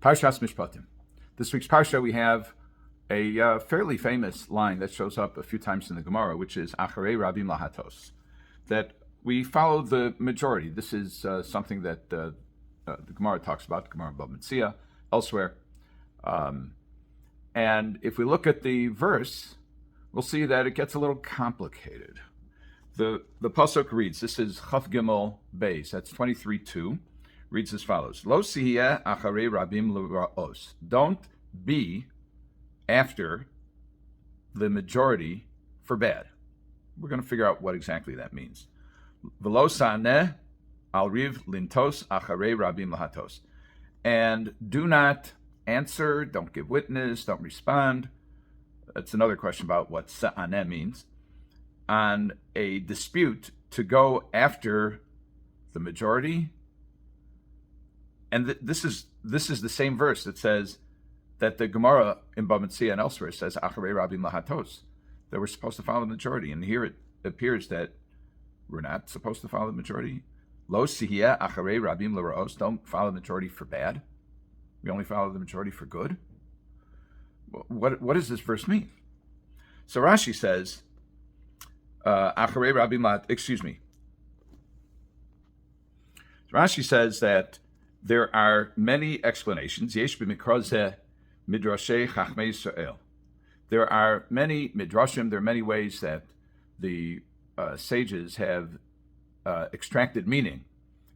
Parshas Mishpatim. This week's Parsha, we have a fairly famous line that shows up a few times in the Gemara, which is Acharei Rabim Lahatos, that we follow the majority. This is something that the Gemara talks about, the Gemara Bava Metzia, elsewhere. And if we look at the verse, we'll see that it gets a little complicated. The pasuk reads, this is Chaf Gimel Beis, that's 23:2, reads as follows: Lo sihiyeh acharei rabim l'ra'os. Don't be after the majority for bad. We're going to figure out what exactly that means. V'lo saneh al riv lintos acharei rabim lahatos. And do not answer, don't give witness, don't respond. That's another question about what sa'aneh means. On a dispute to go after the majority. And this is the same verse that says that the Gemara in Bava Metzia and elsewhere says Acharei Rabim Lahatos, that we're supposed to follow the majority. And here it appears that we're not supposed to follow the majority. Lo sihiyeh Acharei Rabim L'ra'os. Don't follow the majority for bad. We only follow the majority for good. What does this verse mean? So Rashi says, Acharei Rabim Lahatos. Excuse me. Rashi says that there are many explanations. Yesh b'mikra midrashei chachmei Yisrael. There are many midrashim. There are many ways that the sages have extracted meaning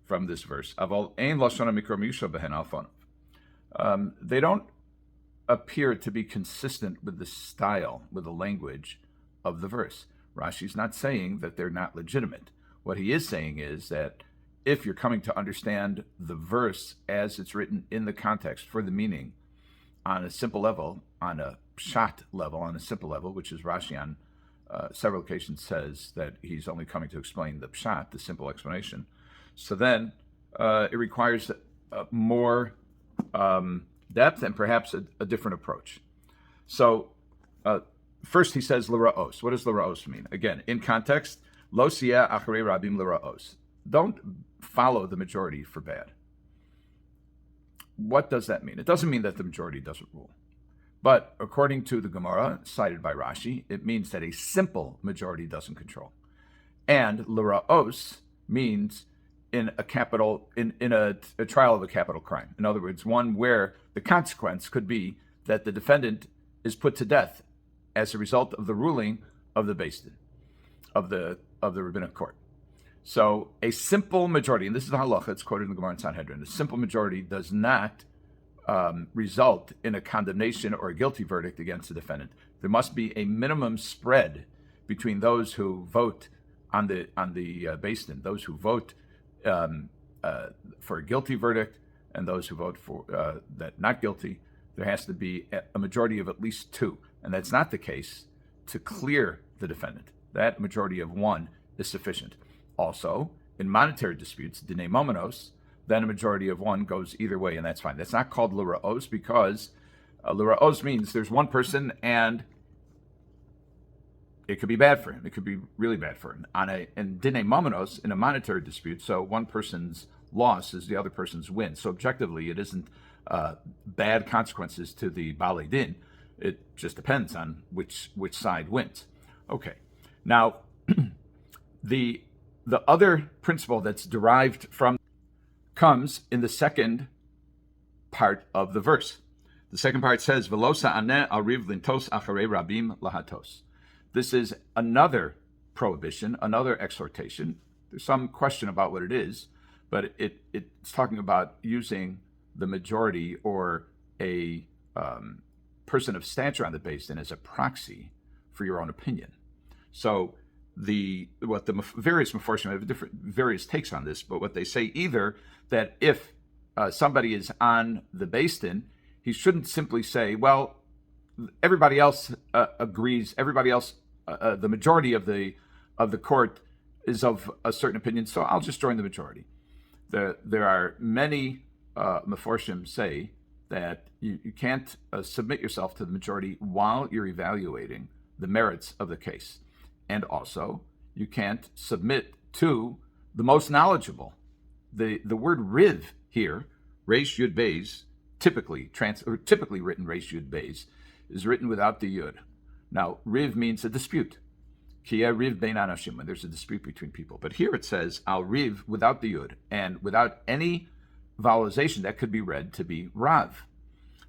from this verse. Aval ein lashon mikra miyusha behen alfon. They don't appear to be consistent with the style, with the language of the verse. Rashi's not saying that they're not legitimate. What he is saying is that if you're coming to understand the verse as it's written in the context for the meaning on a simple level, on a pshat level, on a simple level, which is Rashi on several occasions says that he's only coming to explain the pshat, the simple explanation. So then it requires more depth and perhaps a different approach. So first he says l'ra'os. What does l'ra'os mean? Again, in context, lo sihiyeh acharei rabim l'ra'os. Don't follow the majority for bad. What does that mean? It doesn't mean that the majority doesn't rule. But according to the Gemara, cited by Rashi, it means that a simple majority doesn't control. And l'ra'os means in a capital, in a trial of a capital crime. In other words, one where the consequence could be that the defendant is put to death as a result of the ruling of the Beis Din, of the rabbinic court. So a simple majority, and this is the halacha, it's quoted in the Gemara in Sanhedrin, a simple majority does not result in a condemnation or a guilty verdict against the defendant. There must be a minimum spread between those who vote on the Beis Din, those who vote for a guilty verdict, and those who vote for that not guilty. There has to be a majority of at least two, and that's not the case to clear the defendant. That majority of one is sufficient. Also, in monetary disputes, dinei momenos, then a majority of one goes either way, and that's fine. That's not called l'ra'os because l'ra'os means there's one person and it could be bad for him. It could be really bad for him. And dinei momenos, in a monetary dispute, so one person's loss is the other person's win. So objectively, it isn't bad consequences to the Balei Din. It just depends on which side wins. Okay. Now, the other principle that's derived from comes in the second part of the verse. The second part says, V'lo sa'aneh al riv lintos acharei rabim lahatos. This is another prohibition, another exhortation. There's some question about what it is, but it's talking about using the majority or a person of stature on the Beis Din as a proxy for your own opinion. So the various Mefarshim have various takes on this, but what they say either that if somebody is on the Beis Din, he shouldn't simply say, well, everybody else agrees, everybody else, the majority of the court is of a certain opinion, so I'll just join the majority. There are many Mefarshim say that you can't submit yourself to the majority while you're evaluating the merits of the case. And also, you can't submit to the most knowledgeable. The word riv here, Reish Yud Beis, typically written Resh Yud Beis, is written without the Yud. Now, Riv means a dispute. Kiya Riv Bein Anashim, when there's a dispute between people. But here it says Al Riv without the Yud, and without any vowelization that could be read to be Rav,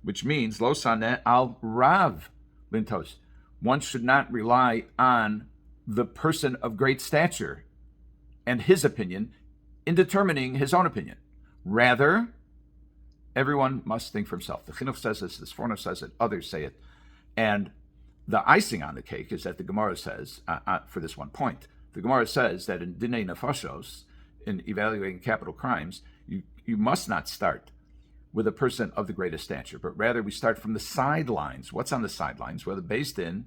which means Lo Saneh Al Rav Lintos. One should not rely on the person of great stature and his opinion in determining his own opinion. Rather, everyone must think for himself. The Chinuch says this, the Sefer Hachinuch says it, others say it. And the icing on the cake is that the Gemara says, for this one point, the Gemara says that in Dinei Nefashos, in evaluating capital crimes, you must not start with a person of the greatest stature, but rather we start from the sidelines. What's on the sidelines? Well, based in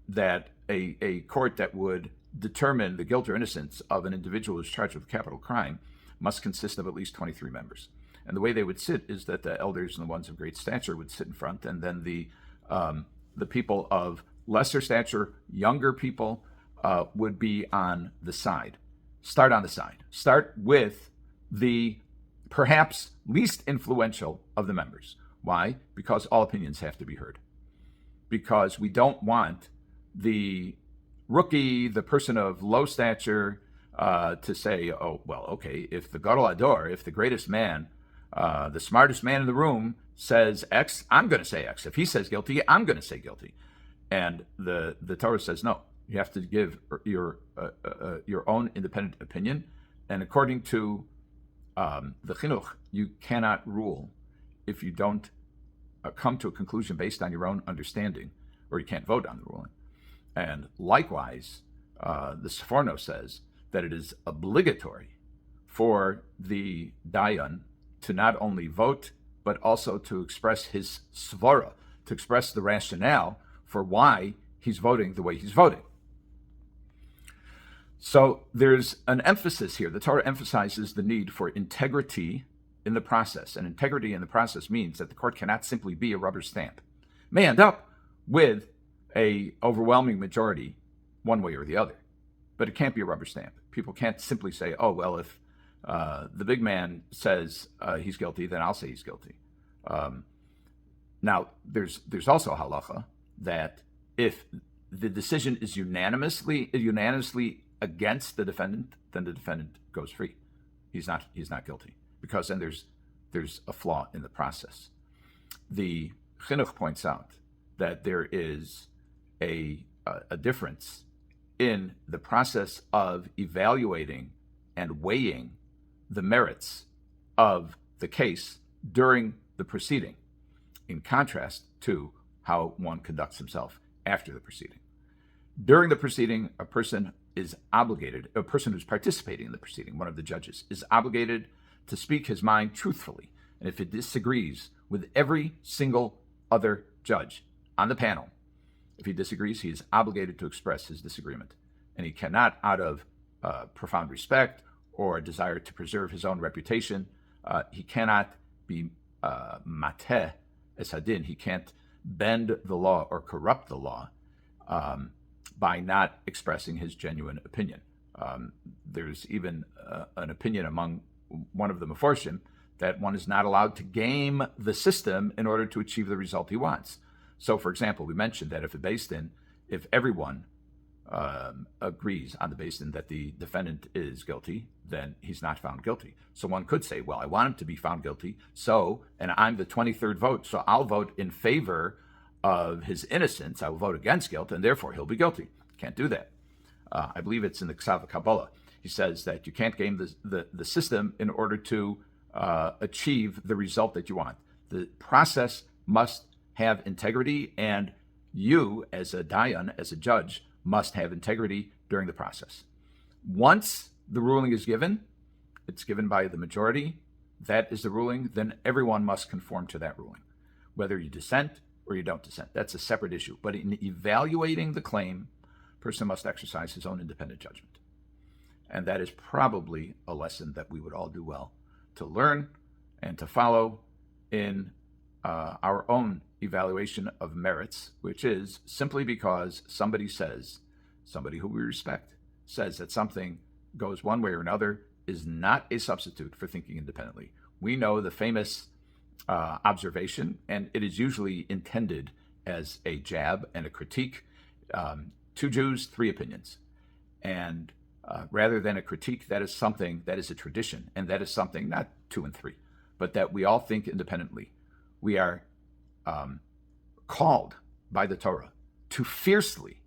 that a court that would determine the guilt or innocence of an individual who's charged with a capital crime must consist of at least 23 members. And the way they would sit is that the elders and the ones of great stature would sit in front, and then the people of lesser stature, younger people, would be on the side. Start on the side. Start with the perhaps least influential of the members. Why? Because all opinions have to be heard. Because we don't want the rookie, the person of low stature, to say, oh, well, okay, if the Gadol Ador, if the greatest man, the smartest man in the room says X, I'm going to say X. If he says guilty, I'm going to say guilty. And the Torah says, no, you have to give your own independent opinion. And according to the Chinuch, you cannot rule if you don't come to a conclusion based on your own understanding, or you can't vote on the ruling. And likewise, the Sefer Hachinuch says that it is obligatory for the Dayan to not only vote, but also to express his svara, to express the rationale for why he's voting the way he's voting. So there's an emphasis here. The Torah emphasizes the need for integrity in the process. And integrity in the process means that the court cannot simply be a rubber stamp. It may end up with a overwhelming majority one way or the other, but it can't be a rubber stamp. People can't simply say, oh, well, if the big man says he's guilty, then I'll say he's guilty. Now, there's also a halacha that if the decision is unanimously against the defendant, then the defendant goes free. He's not guilty, because then there's a flaw in the process. The Chinuch points out that there is a difference in the process of evaluating and weighing the merits of the case during the proceeding, in contrast to how one conducts himself after the proceeding. During the proceeding, a person who's participating in the proceeding, one of the judges, is obligated to speak his mind truthfully. And if it disagrees with every single other judge on the panel, if he disagrees, he is obligated to express his disagreement. And he cannot, out of profound respect or a desire to preserve his own reputation, he cannot be mateh es hadin. He can't bend the law or corrupt the law by not expressing his genuine opinion. There's even an opinion among one of the Meforshim that one is not allowed to game the system in order to achieve the result he wants. So, for example, we mentioned that if everyone agrees on the basis that the defendant is guilty, then he's not found guilty. So one could say, well, I want him to be found guilty, and I'm the 23rd vote, so I'll vote in favor of his innocence. I will vote against guilt, and therefore he'll be guilty. Can't do that. I believe it's in the Hak'sav V'hakabala. He says that you can't game the system in order to achieve the result that you want. The process must have integrity, and you, as a dayan, as a judge, must have integrity during the process. Once the ruling is given, it's given by the majority, that is the ruling, then everyone must conform to that ruling, whether you dissent or you don't dissent. That's a separate issue. But in evaluating the claim, a person must exercise his own independent judgment. And that is probably a lesson that we would all do well to learn and to follow in our own evaluation of merits, which is simply because somebody who we respect, says that something goes one way or another, is not a substitute for thinking independently. We know the famous observation, and it is usually intended as a jab and a critique. Two Jews, three opinions. And rather than a critique, that is something that is a tradition, and that is something, not two and three, but that we all think independently. We are called by the Torah to fiercely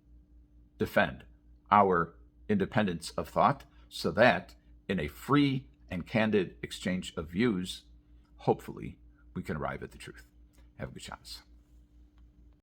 defend our independence of thought, so that in a free and candid exchange of views, hopefully, we can arrive at the truth. Have a good chance.